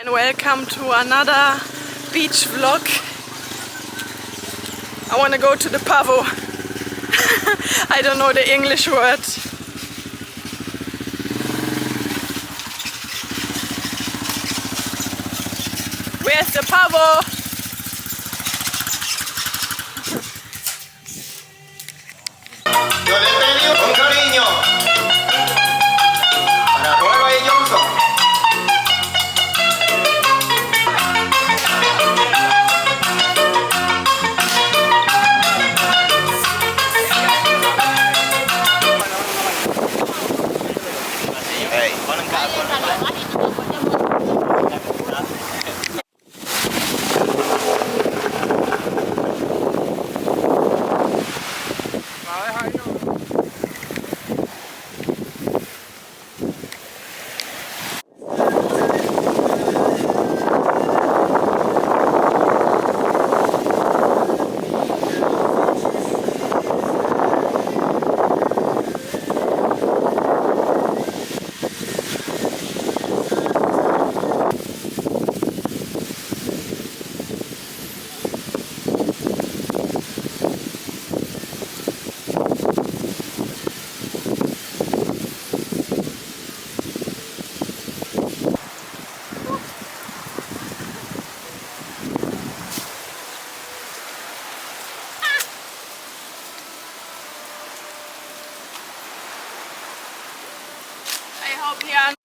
And welcome to another beach vlog. I want to go to the pavo. I don't know the English word. Where's the pavo? Yo le pedí con cariño para Nueva y Johnson.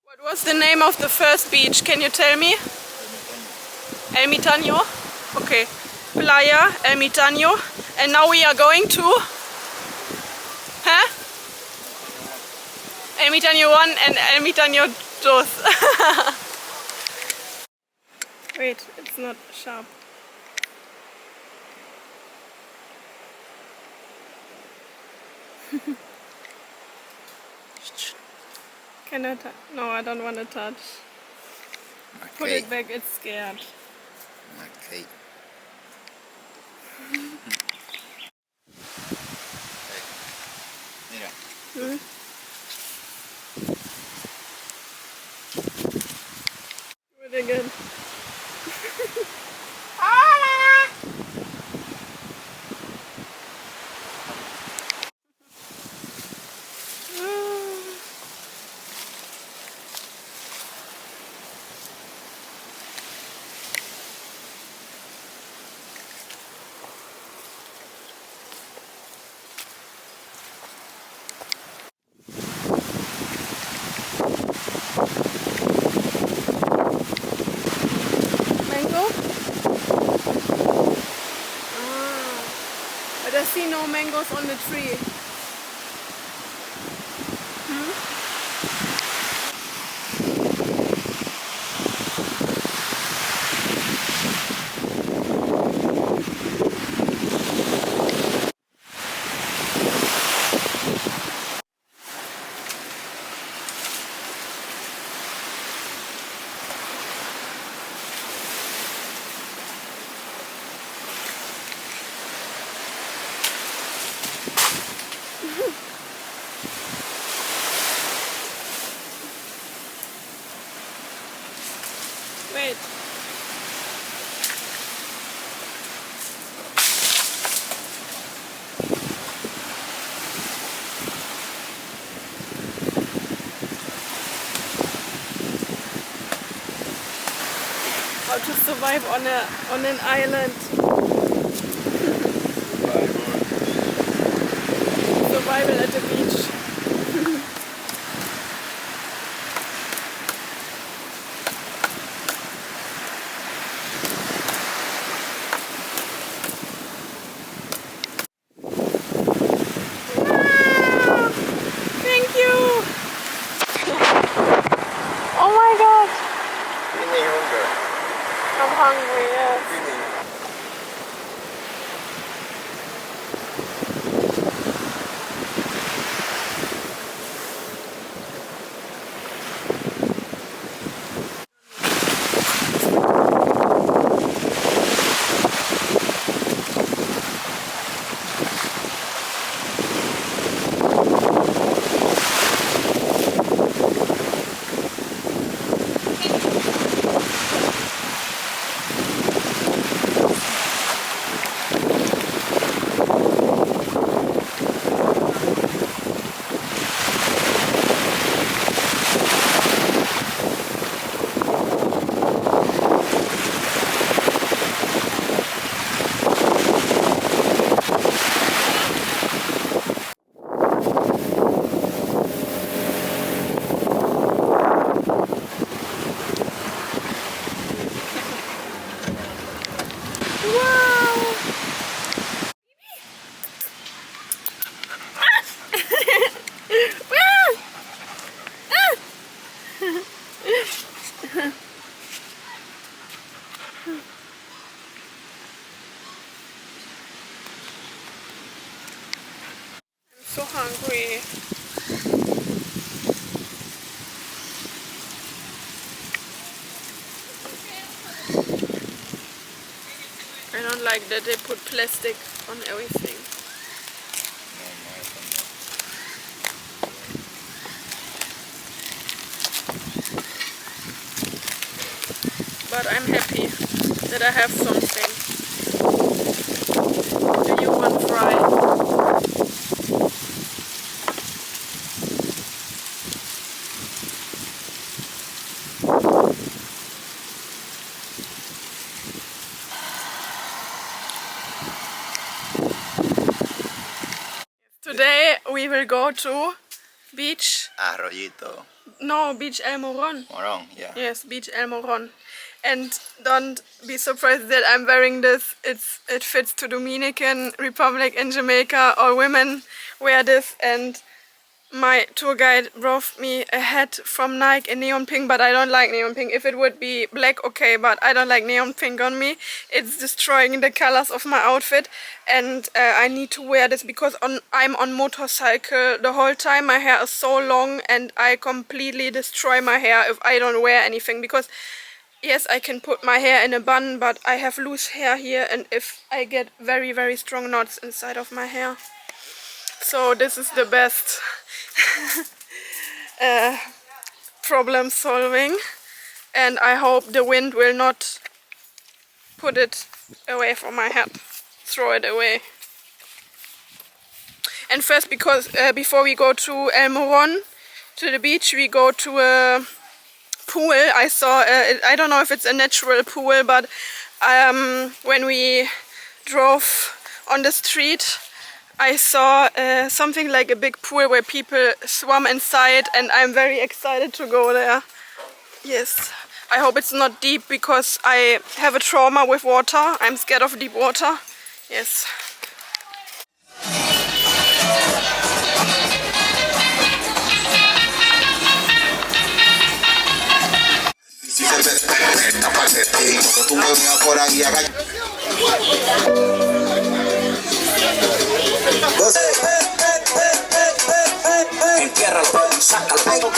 What was the name of the first beach? Can you tell me? El Mitaño? Okay. Playa El Mitaño. And now we are going to... Huh? El Mitaño 1 and El Mitaño 2. Wait, it's not sharp. Can I touch? No, I don't want to touch. Okay. Put it back, it's scared. Okay. Mira. Hmm? Really good. But I see no mangoes on the tree. Wait. How to survive on an island. Survival at the beach. I'm hungry, yes. I don't like that they put plastic on everything. But I'm happy that I have something. Do you want fry? Today we will go to beach. Arroyito. No, beach El Morón. Morón, yeah. Yes, beach El Morón. And don't be surprised that I'm wearing this. It fits to Dominican Republic and Jamaica. All women wear this, and my tour guide brought me a hat from Nike in neon pink, but I don't like neon pink. If it would be black, okay, but I don't like neon pink on me. It's destroying the colors of my outfit, and I need to wear this because I'm on motorcycle the whole time. My hair is so long and I completely destroy my hair if I don't wear anything, because yes, I can put my hair in a bun, but I have loose hair here, and if I get very, very strong knots inside of my hair. So this is the best problem solving, and I hope the wind will not put it away from my head, throw it away. And first, because before we go to El Morón, to the beach, we go to a pool. I saw, I don't know if it's a natural pool, but when we drove on the street, I saw something like a big pool where people swam inside, and I'm very excited to go there. Yes, I hope it's not deep because I have a trauma with water. I'm scared of deep water. Yes. Entiérralo, sácalo.